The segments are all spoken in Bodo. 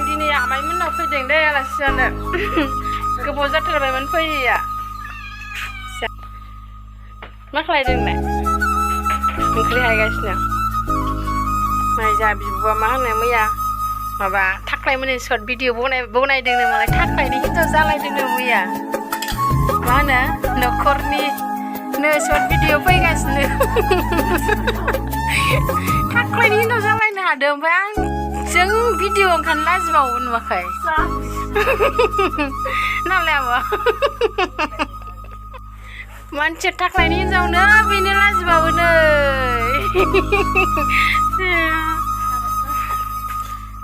दिनै आमाइमोननाव फैदों दे आलासि जानो गोबाव जाथारबायमोन फैयैया मा खालायदों नोंलाय ओंख्रि हायगासिनो माइ जा बिब'आ मा होनो मैया माबा थाख्लायमोननि सर्ट भिडिअ बनायदोंनो मालाय थाख्लायनि हिनजाव जालायदोंनो मैया मा होनो न'खरनि नो सर्ट भिडिअ फैगासिनो थाख्लायनि हिनजाव जालायनो हादों ओमफ्राय आं जों भिडिअ ओंखारनो लाजिबावो नुवाखै नालाय आब' मानसि थाख्लायनि हिनजावनो बेनो लाजिबावो नै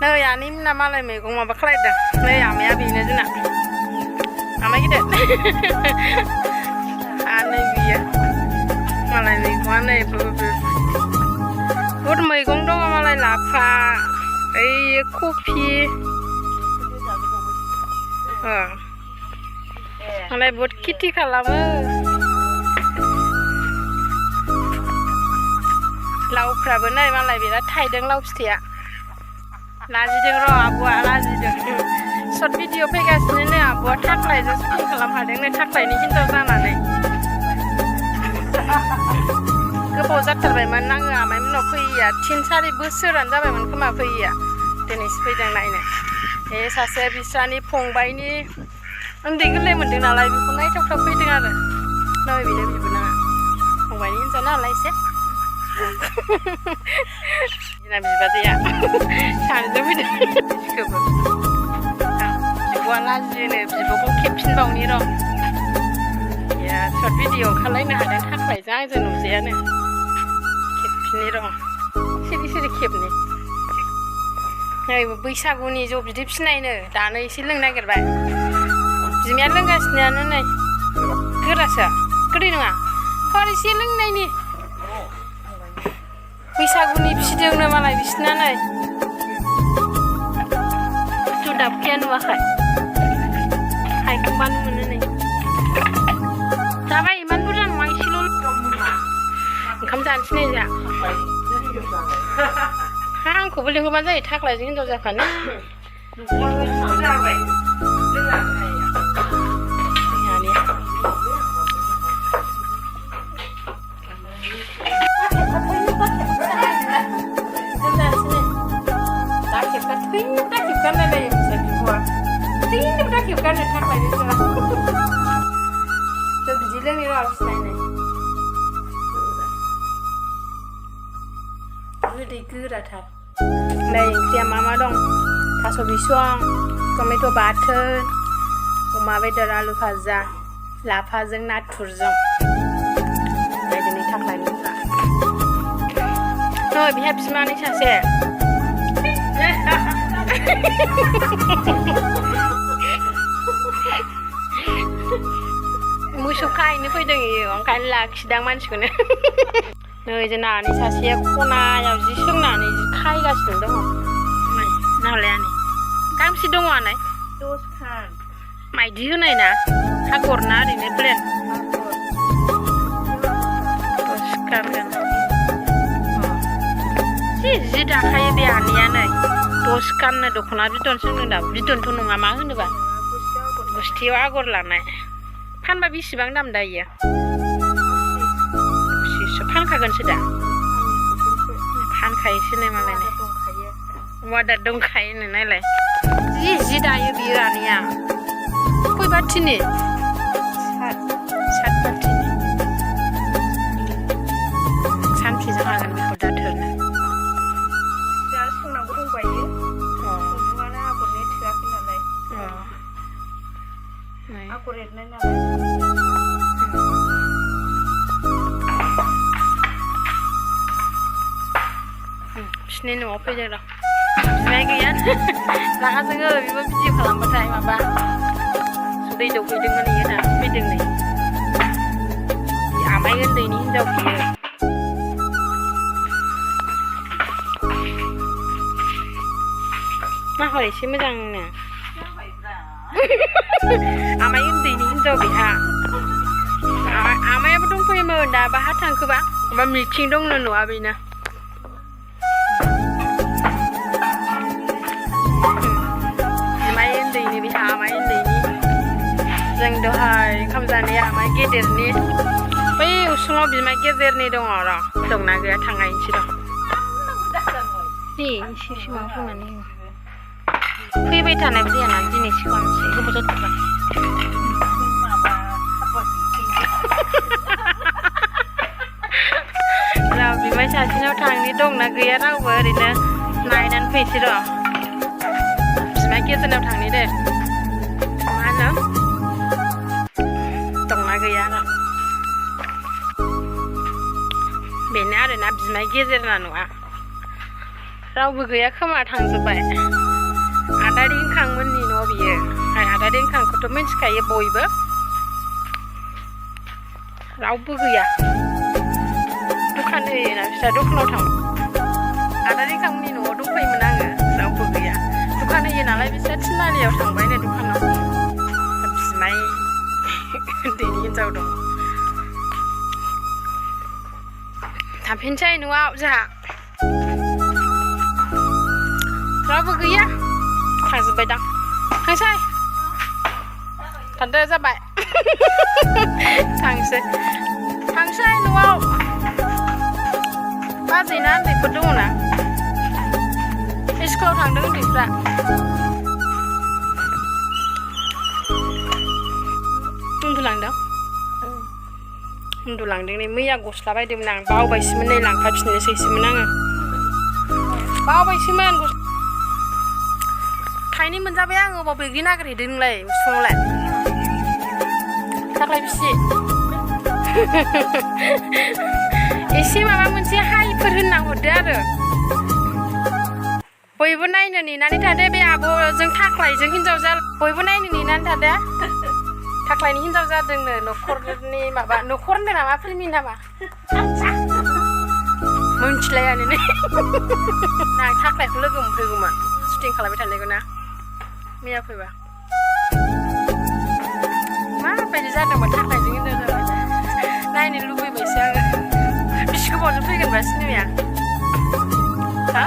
नै आनै मोना मालाय मैगं माबा खालायदों नै आमाया बेनो जोंना आमाय गिदिर आनै बियो मालाय मैगङा नै बुहुद मैगं दङ मालाय लाफा ओइ कफि मालाय बुहुद खेथि खालामो लावफ्राबो नै मालाय बिराद थायदों लाव फिथाइया लाजिदों र' आब'आ लाजिदों सर्ट भिडिअ फैगासिनो नै आब'आ थाख्लायजों सुटिं खालामहादों नै थाख्लायनि हिनजाव जानानै गोबाव जाथारबायमोन आङो आमाइमोननाव फैयैया 3-4 बोसोरानो जाबायमोन खोमा फैयैया दिनैसो फैदों नायनो बे सासे बिस्रानि फंबायनि उन्दै गोरलै मोनदों नालाय बेखौ नायथावथाव फैदों आरो नै बेनो बिबोनाङा फंबायनि हिनजाव नालाय एसे जोंना बिबाजैया सानैजों फैदों बिखौबो बिब'आ लाजियोनो बिब'खौ खेबफिनबावनि र' सर्ट भिडिअ ओंखारलायनो हादों थाख्लायजों आंजों नुजायानो खेबफिनि र' सिरि सिरि खेबनि नै बैसागुनि जौ बिदै फिनायनो दानो एसे लोंनो नागिरबाय बिमाया लोंगासिनोआनो नै गोरासो गोदै नङा हर एसे लोंनायनि बैसागुनि फिदोंनो मालाय बिसिना नै दाबखाया नुवाखै हायखांबानो मोनो नै जाबाय इमान बुरजा नङा एसेल' ओंखाम जानोसै नै जा आंखौबो लिंहरबानो जायो थाख्लायजों हिनजाव जाफानो गोदै गोराथार नै ओंख्रिया मा मा दं थास' बिसं टमेट' बाथोन अमा बेदर आलु भाजा लाफाजों नाथुरजों बायदिनि थाख्लायनि नै बेहा बिमानै सासे मोसौ खाहैनो फैदों इयो ओंखायनो लाखिदां मानसिखौनो नै जोंना आनै सासेया खनायाव जि सोंनानै जि खायगासिनो दङ नै नालायानो गांबेसे दङ आनै 10 खान माइदि होनाय ना आगर ना ओरैनो प्लेन 10 खान जि दाखायो बे आनैया नै 10 खाननो दख'ना बिदन सोंदों दा बिदनथ' नङा मा होनोबा गुस्थियाव आगर लानाय फानबा बेसेबां दाम दा इयो फानखागोनसो दा फानखायोसो नै मालाय वादार दंखायो नायलाय जि दायो बियो आनैया खय बाथिनि 7 बाथिनि सानफिजों हागोन बेखौ दाथोरनो सोंनांगौ दंबायो खुन्दुङानो आगरनि थोआखै नालाय आगर एरनाय नालाय बिसिनि न'आव फैदों र' बिमाया गैया रागा जोङो बेबो भिडिअ खालामबाथाय माबा दै दौहैदोंमोन इयो दा फैदों नै आमाइ उन्दैनि हिनजाव बियो नाहर एसे मोजांनो आमाइ उन्दैनि हिनजाव बेहा आमायाबो दंफैयोमोन दा बाहा थांखोबा माबा मिटिं दंनो न'आ बेनो जों दहाय ओंखाम जानाया मा गेदेरनि बै उसुङाव बिमा गेजेरनि दङ र' दंना गैया थांनायनोसै र' दे एसे सिमाव फैनानै फैबाय थानाय जायाना दिनै सिगांसै गोबाव जाथारबाय र' बिमाय सासेनाव थांनि दंना गैया रावबो ओरैनो नायनानै फैसै र' बिमा गेजेरनाव थांनि दे मा होनो दंना गैया र' बेनो आरोना बिमाय गेजेरना नङा रावबो गैया खोमा थांजोब्बाय आदा रिंखांमोननि न' बियो आदा रिंखांखौथ' मिथिखायो बयबो रावबो गैया दखान होयोना बिस्रा दखानाव थां आदा रिंखांमोननि न'आव दंफैयोमोन आङो रावबो गैया दखान होयो नालाय बिस्रा थिनालियाव थांबायनो दखानाव बिमाय उन्दैनि हिन्जाव दं थांफिनसै न'आव जोंहा रावबो गैया थांजोब्बाय दां थांसै थांदो जाबाय थांसै न'आव बाजैना उन्दैफोर दङ ना स्कुलाव थांदों उन्दैफ्रा उन्दुलांदों नै मैया गस्ला बायदोंमोन आं बावबायसोमोन नै लांफाफिननोसैसोमोन आङो बावबायसोमोन थाइनै मोनजाबाय आङो अबाव बैग्रि नागिरहैदों नोंलाय उसुङावलाय दाख्लै बिसि एसे माबा मोनसे हाइफोर होनना हरदो आरो बयबो नायनो नेनानै थादो बे आब'जों थाख्लायजों हिन्जाव जा बयबो नायनो नेनानै थादो थाख्लायनि हिन्जाव जादोंनो न'खरनि माबा न'खर होनदों नामा फिल्मनि नामा मोनथिलायानो नै आं थाख्लायखौ लोगो मोनफैगौमोन शुटिं खालामबाय थानायखौ ना मैया फैबा माबायदि जादोंमोन थाख्लायजों हिन्जाव जाबाय नायनो लुबैबायसो आङो बिसि गोबावजों फैगोन बा सिनेमाया हा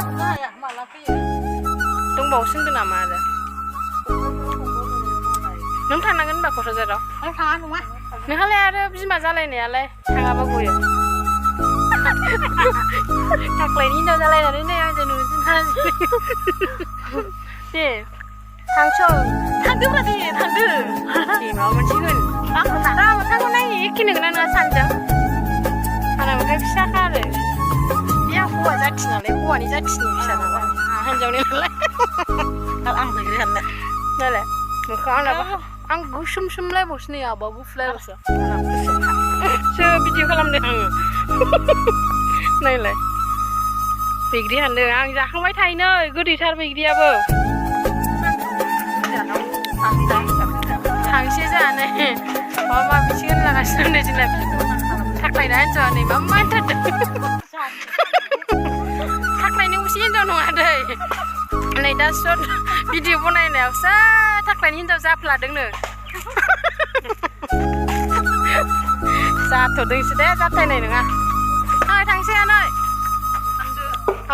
माला फैयो दंबावोसो होनदों नामा आरो नों थांनांगोन होनबा क'क्राझाराव आं थाङा नङा नोंहालाय आरो बिमा जालायनायालाय थाङाबा गयो थाख्लायनि हिन्जाव जालायनानै नै आंजों नुजों दे थांसै थांदोब्रा दे थांदो दे माबा मोनसे होन मोखांखौ नायो एखे नोंना नङा सानजों आंना मोखां फिसाखा आरो बे आं हौवा जाथि नालाय हौवानि जाथिनि फिसा नालाय हिन्जावनि नालाय आं बैग्रि हाननो नालाय मोखाङा आंनाबो आं गोसोमसोमलायबावसो नै आबा गुफुरलायबावसो भिडिअ खालामदों आङो नायलाय बैग्रि हानदों आं जाखांबाय थायो नै गोदैथार बैग्रियाबो थांसै जानो माबा माबिसो होनलागासिनो उन्दै जोंना थाख्लायना हिन्जावा नै मा होनथारदों थाख्लायनि उसे हिन्जाव नङा दै नै दा सर्ट भिडिअ बनायनायावसो थाख्लायनि हिन्जाव जाफ्लादोंनो जाथ'दोंसो दे जाथायनाय नङा ओइ थांसै आनै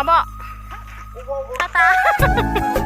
आब' टाटा